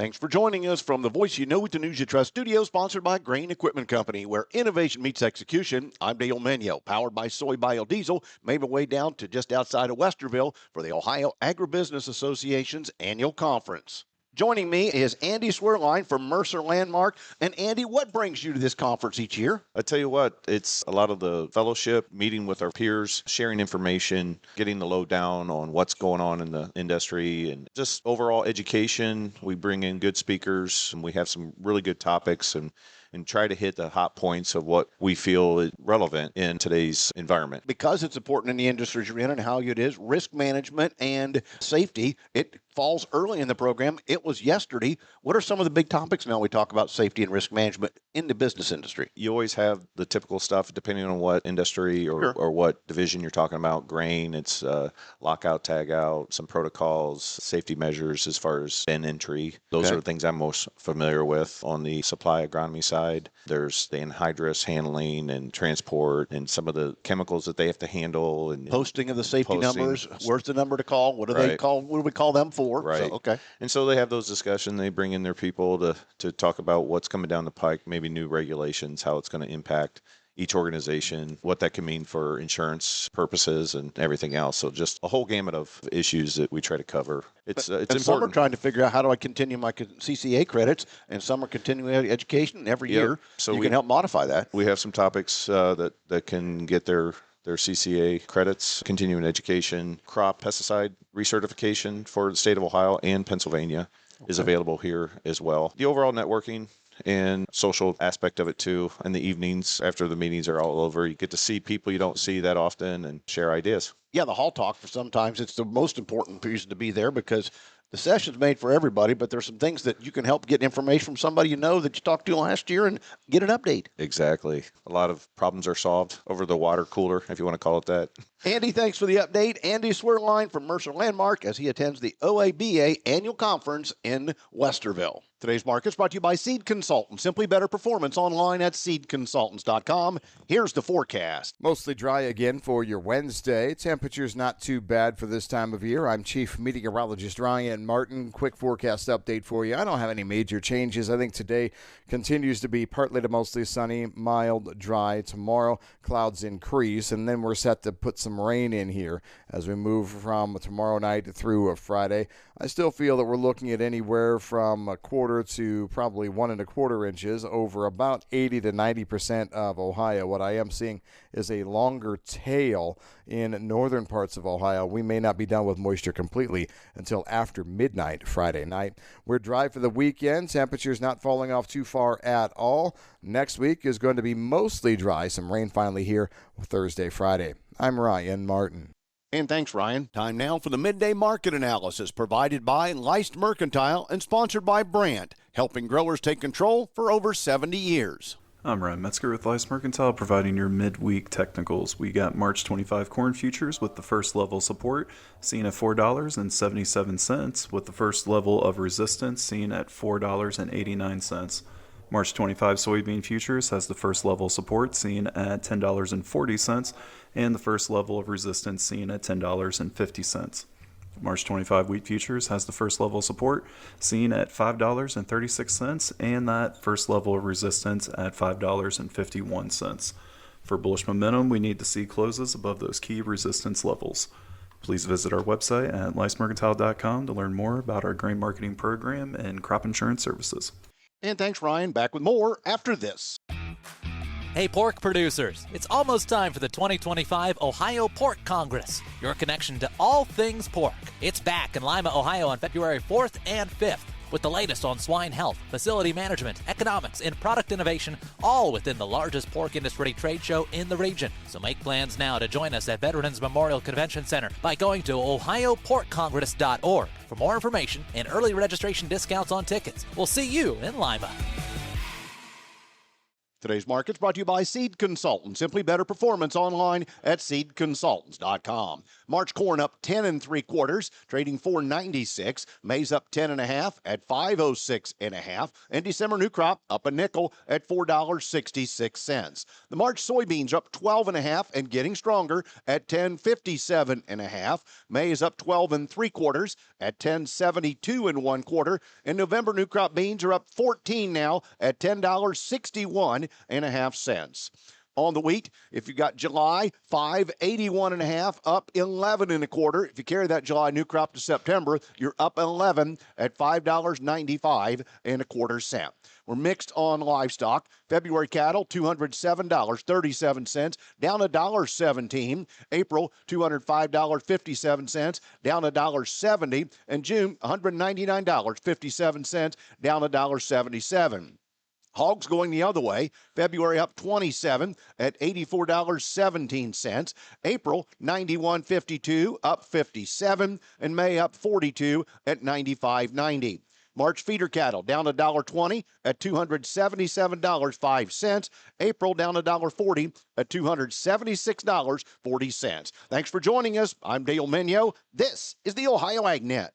Thanks for joining us from the Voice You Know with the News You Trust studio, sponsored by Grain Equipment Company, where innovation meets execution. I'm Dale Menyo, powered by soy biodiesel, made my way down to just outside of Westerville for the Ohio Agribusiness Association's annual conference. Joining me is Andy Swerline from Mercer Landmark. And Andy, what brings you to this conference each year? I tell you what, it's a lot of the fellowship, meeting with our peers, sharing information, getting the lowdown on what's going on in the industry, and just overall education. We bring in good speakers, and we have some really good topics, and try to hit the hot points of what we feel is relevant in today's environment. Because it's important in the industries you're in and how it is, risk management and safety, it falls early in the program. It was yesterday. What are some of the big topics now we talk about safety and risk management in the business industry? You always have the typical stuff, depending on what industry or what division you're talking about. Grain, it's lockout, tagout, some protocols, safety measures as far as bin entry. Those are the things I'm most familiar with. On the supply agronomy side, there's the anhydrous handling and transport and some of the chemicals that they have to handle. And posting of the safety numbers. Where's the number to call? What do they call? What do we call them for? Right. So, And so they have those discussions. They bring in their people to talk about what's coming down the pike, maybe new regulations, how it's going to impact each organization, what that can mean for insurance purposes and everything else. So just a whole gamut of issues that we try to cover. It's important. Some are trying to figure out how do I continue my CCA credits, and some are continuing education every year. So we can help modify that. We have some topics that can get their CCA credits, continuing education, crop pesticide recertification for the state of Ohio and Pennsylvania is available here as well. The overall networking and social aspect of it too. In the evenings after the meetings are all over, you get to see people you don't see that often and share ideas. Yeah, the hall talk, for sometimes it's the most important reason to be there, because the session's made for everybody, but there's some things that you can help get information from somebody you know that you talked to last year and get an update. Exactly. A lot of problems are solved over the water cooler, if you want to call it that. Andy, thanks for the update. Andy Swerline from Mercer Landmark as he attends the OABA annual conference in Westerville. Today's market's brought to you by Seed Consultants. Simply better performance online at seedconsultants.com. Here's the forecast. Mostly dry again for your Wednesday. Temperatures not too bad for this time of year. I'm Chief Meteorologist Ryan Martin. Quick forecast update for you. I don't have any major changes. I think today continues to be partly to mostly sunny, mild, dry. Tomorrow, clouds increase, and then we're set to put some rain in here as we move from tomorrow night through Friday. I still feel that we're looking at anywhere from a quarter to probably 1 1/4 inches over about 80 to 90% of Ohio. What I am seeing is a longer tail in northern parts of Ohio. We may not be done with moisture completely until after midnight Friday night. We're dry for the weekend. Temperatures not falling off too far at all. Next week is going to be mostly dry. Some rain finally here Thursday, Friday. I'm Ryan Martin. And thanks, Ryan. Time now for the Midday Market Analysis, provided by Leist Mercantile and sponsored by Brandt, helping growers take control for over 70 years. I'm Ryan Metzger with Leist Mercantile, providing your midweek technicals. We got March 25 corn futures with the first level support seen at $4.77, with the first level of resistance seen at $4.89. March 25 soybean futures has the first level support seen at $10.40 and the first level of resistance seen at $10.50. March 25 wheat futures has the first level support seen at $5.36 and that first level of resistance at $5.51. For bullish momentum, we need to see closes above those key resistance levels. Please visit our website at leistmercantile.com to learn more about our grain marketing program and crop insurance services. And thanks, Ryan. Back with more after this. Hey, pork producers, it's almost time for the 2025 Ohio Pork Congress, your connection to all things pork. It's back in Lima, Ohio on February 4th and 5th with the latest on swine health, facility management, economics, and product innovation, all within the largest pork industry trade show in the region. So make plans now to join us at Veterans Memorial Convention Center by going to ohioporkcongress.org for more information and early registration discounts on tickets. We'll see you in Lima. Today's market's brought to you by Seed Consultants. Simply better performance online at seedconsultants.com. March corn up 10 3/4, trading $4.96. Maize up 10 1/2 at $5.06 1/2. And December new crop up a nickel at $4.66. The March soybeans up 12 1/2 and getting stronger at $10.57 1/2. May is up 12 3/4 at $10.72 1/4. And November new crop beans are up 14 now at $10.61 1/2. On the wheat, if you got July, $5.81 1/2, up 11 1/4. If you carry that July new crop to September, you're up 11 at $5.95 1/4. We're mixed on livestock. February cattle, $207.37, down $1.17. April, $205.57, down $1.70. And June, $199.57, down $1.77. Hogs going the other way. February up 27 at $84.17. April 91.52, up 57, and May up 42 at 95.90. March feeder cattle down $1.20 at $277.05. April down $1.40 at $276.40. Thanks for joining us. I'm Dale Minyo. This is the Ohio AgNet.